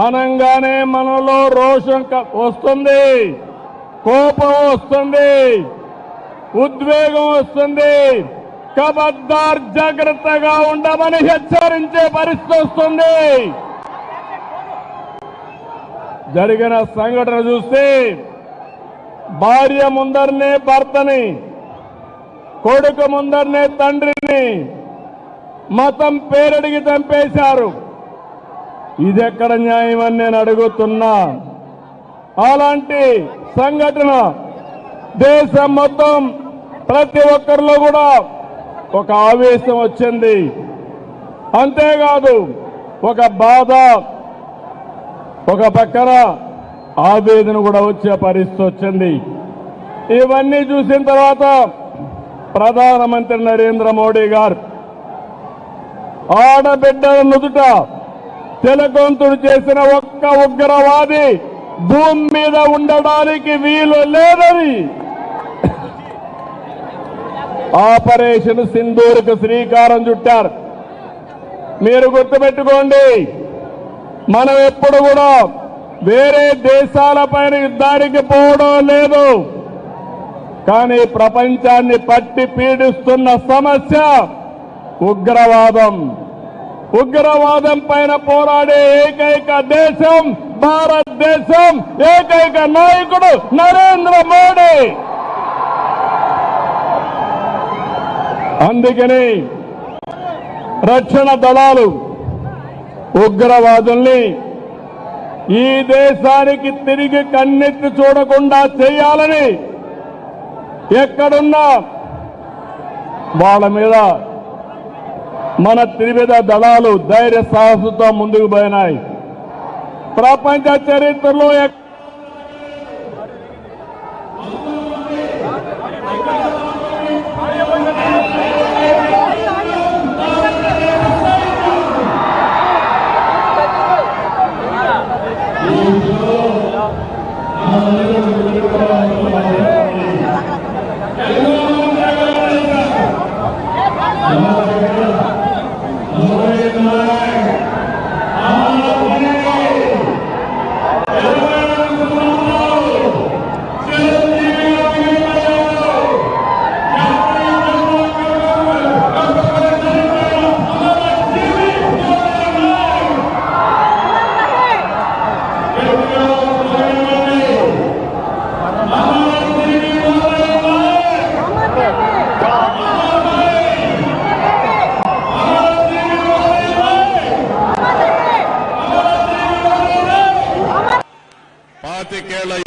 అనంగానే మనలో రోషం వస్తుంది, కోపం వస్తుంది, ఉద్వేగం వస్తుంది. ఖబర్దార్, జాగ్రత్తగా ఉండమని హెచ్చరించే పరిస్థితి వస్తుంది. జరిగిన సంఘటన చూస్తే భార్య ముందరనే భర్తని, కొడుకు ముందరనే తండ్రిని మతం పేరడిగి చంపేశారు. ఇదెక్కడ న్యాయం అని నేను అడుగుతున్నా. అలాంటి సంఘటన దేశం మొత్తం ప్రతి ఒక్కరిలో కూడా ఒక ఆవేశం వచ్చింది. అంతేకాదు ఒక బాధ, ఒక పక్కన ఆవేదన కూడా వచ్చే పరిస్థితి వచ్చింది. ఇవన్నీ చూసిన తర్వాత ప్రధానమంత్రి నరేంద్ర మోడీ గారు ఆడబిడ్డల నుదుట తిలకంతుడు చేసిన ఒక్క ఉగ్రవాది భూమి మీద ఉండడానికి వీలు లేదని ఆపరేషన్ సింధూర్కు శ్రీకారం చుట్టారు. మీరు గుర్తుపెట్టుకోండి, మనం ఎప్పుడు కూడా వేరే దేశాలపైన యుద్ధానికి పోవడం లేదు. కానీ ప్రపంచాన్ని పట్టి పీడిస్తున్న సమస్య ఉగ్రవాదం. ఉగ్రవాదం పైన పోరాడే ఏకైక దేశం భారతదేశం, ఏకైక నాయకుడు నరేంద్ర మోడీ. అందుకని రక్షణ దళాలు ఉగ్రవాదుల్ని ఈ దేశానికి తిరిగి కన్నెత్తి చూడకుండా చేయాలని ఎక్కడున్నా వాళ్ళ మీద మన త్రివిధ దళాలు ధైర్య సాహసంతో ముందుకు పోయినాయి. ప్రపంచ చరిత్రలో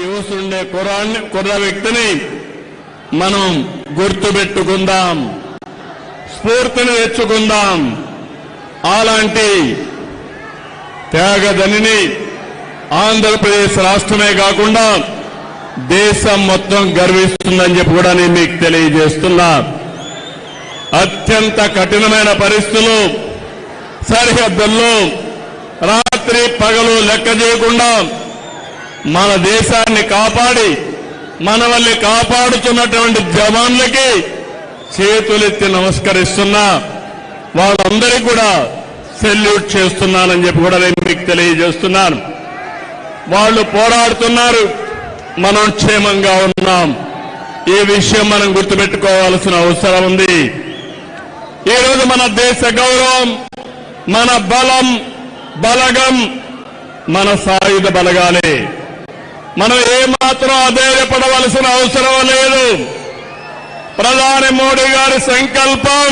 యువసుండే కుర్ర వ్యక్తిని మనం గుర్తుపెట్టుకుందాం, స్ఫూర్తిని తెచ్చుకుందాం. అలాంటి త్యాగదనిని ఆంధ్రప్రదేశ్ రాష్ట్రమే కాకుండా దేశం మొత్తం గర్విస్తుందని చెప్పి కూడా నేను మీకు తెలియజేస్తున్నా. అత్యంత కఠినమైన పరిస్థితులు, సరిహద్దుల్లో రాత్రి పగలు లెక్క చేయకుండా మన దేశాన్ని కాపాడి మనల్ని కాపాడుతున్నటువంటి జవాన్లకి చేతులెత్తి నమస్కరిస్తున్నా. వాళ్ళందరికీ కూడా సెల్యూట్ చేస్తున్నానని చెప్పి కూడా నేను మీకు తెలియజేస్తున్నాను. వాళ్ళు పోరాడుతున్నారు, మనం క్షేమంగా ఉన్నాం. ఈ విషయం మనం గుర్తుపెట్టుకోవాల్సిన అవసరం ఉంది. ఈరోజు మన దేశ గౌరవం, మన బలం, బలగం మన సాయుధ బలగాలే. మనం ఏమాత్రం అధైర్యపడవలసిన అవసరం లేదు. ప్రధాని మోడీ గారి సంకల్పం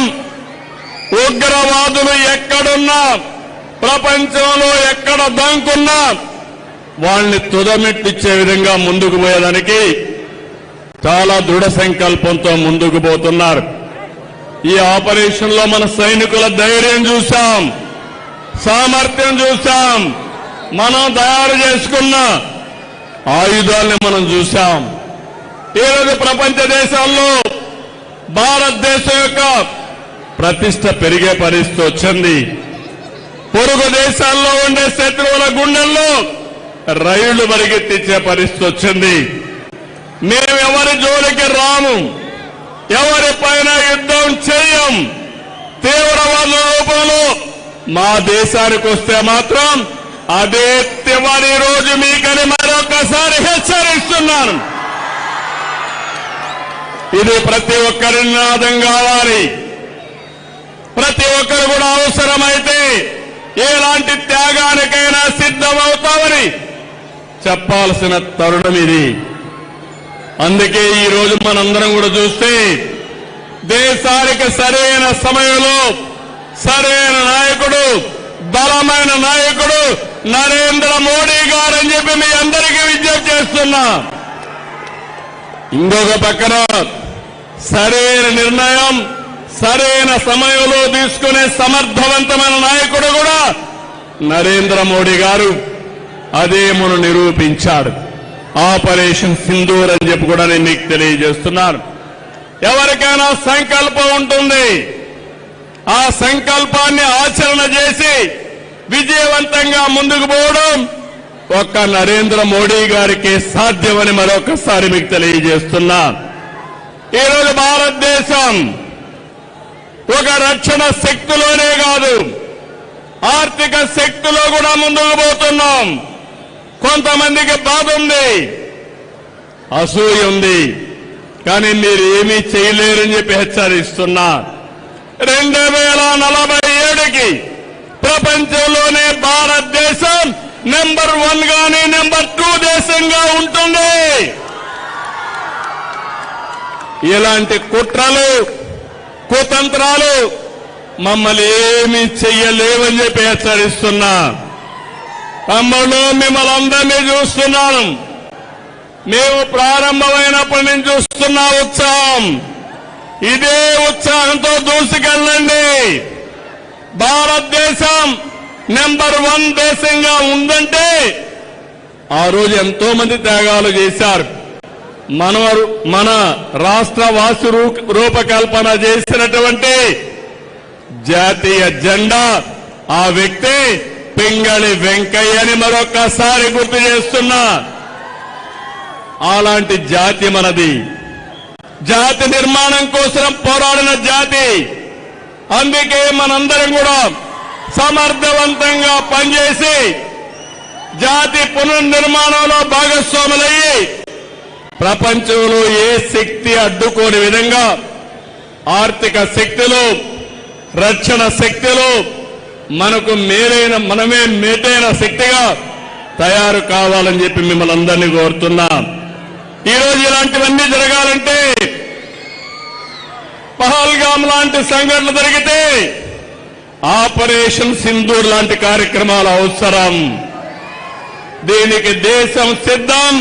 ఉగ్రవాదులు ఎక్కడున్నా, ప్రపంచంలో ఎక్కడ దంకున్నా వాళ్ళని తుదమెట్టిచ్చే విధంగా ముందుకు పోయేదానికి చాలా దృఢ సంకల్పంతో ముందుకు పోతున్నారు. ఈ ఆపరేషన్ లో మన సైనికుల ధైర్యం చూశాం, సామర్థ్యం చూశాం, మనం తయారు చేసుకున్న ఆయుధాలను మనం చూశాం. ఈరోజు ప్రపంచ దేశాల్లో భారతదేశం యొక్క ప్రతిష్ట పెరిగే పరిస్థితి వచ్చింది. పొరుగు దేశాల్లో ఉండే శత్రువుల గుండెల్లో రైళ్లు పరిగెత్తించే పరిస్థితి వచ్చింది. మేము ఎవరి జోలికి రాము, ఎవరిపైన యుద్ధం చేయం. తీవ్రవాద రూపంలో మా దేశానికి వస్తే మాత్రం అదే ఇవ్వాలి ఈ రోజు మీకని మరొకసారి హెచ్చరిస్తున్నాను. ఇది ప్రతి ఒక్కరి నినాదం కావాలి. ప్రతి ఒక్కరు కూడా అవసరమైతే ఎలాంటి త్యాగానికైనా సిద్ధమవుతామని చెప్పాల్సిన తరుణం ఇది. అందుకే ఈ రోజు మనందరం కూడా చూస్తే దేశానికి సరైన సమయంలో సరైన నాయకుడు, బలమైన నాయకుడు నరేంద్ర మోడీ గారు అని చెప్పి మీ అందరికీ విజ్ఞప్తి చేస్తున్నా. ఇంకొక పక్కన సరైన నిర్ణయం సరైన సమయంలో తీసుకునే సమర్థవంతమైన నాయకుడు కూడా నరేంద్ర మోడీ గారు. అదే మనం నిరూపించాడు. ఆపరేషన్ సింధూర్ అని చెప్పి కూడా నేను మీకు తెలియజేస్తున్నాను. ఎవరికైనా సంకల్పం ఉంటుంది. ఆ సంకల్పాన్ని ఆచరణ చేసి విజయవంతంగా ముందుకు పోవడం ఒక్క నరేంద్ర మోడీ గారికి సాధ్యమని మరొకసారి మీకు తెలియజేస్తున్నా. ఈరోజు భారతదేశం ఒక రక్షణ శక్తిలోనే కాదు, ఆర్థిక శక్తిలో కూడా ముందుకు పోతున్నాం. కొంతమందికి బాధ ఉంది, అసూయ ఉంది, కానీ మీరు ఏమీ చేయలేరని చెప్పి హెచ్చరిస్తున్నా. 2047కి ప్రపంచంలోనే భారతదేశం నెంబర్ 1 గాని నెంబర్ 2 దేశంగా ఉంటుంది. ఇలాంటి కుట్రలు కుతంత్రాలు మమ్మల్ని ఏమీ చెయ్యలేవని చెప్పి హెచ్చరిస్తున్నా. తమ్ముళ్ళు, మిమ్మల్ని అందరినీ చూస్తున్నాను. మేము ప్రారంభమైనప్పటి నుంచి చూస్తున్న ఉత్సాహం, ఇదే ఉత్సాహంతో దూసుకెళ్ళండి. భారతదేశం నెంబర్ 1 దేశంగా ఉందంటే ఆ రోజు ఎంతో మంది త్యాగాలు చేశారు. మన రాష్ట్ర వాసు రూపకల్పన చేసినటువంటి జాతీయ జెండా ఆ వ్యక్తి పింగళి వెంకయ్యని మరొక్కసారి గుర్తు చేస్తున్నా. అలాంటి జాతి మనది. జాతి నిర్మాణం కోసం పోరాడిన జాతి. అందుకే మనందరం కూడా సమర్థవంతంగా పనిచేసి జాతి పునర్నిర్మాణంలో భాగస్వాములయ్యి ప్రపంచంలో ఏ శక్తి అడ్డుకోని విధంగా ఆర్థిక శక్తిలో రక్షణ శక్తిలో మనకు మనమే మేటైన శక్తిగా తయారు కావాలని చెప్పి మిమ్మల్ని అందరినీ కోరుతున్నా. ఈరోజు ఇలాంటివన్నీ జరగాలంటే పహల్గామ్ లాంటి సంఘటన జరిగితే ఆపరేషన్ సింధూర్ లాంటి కార్యక్రమాలు అవసరం. దీనికి దేశం సిద్ధం.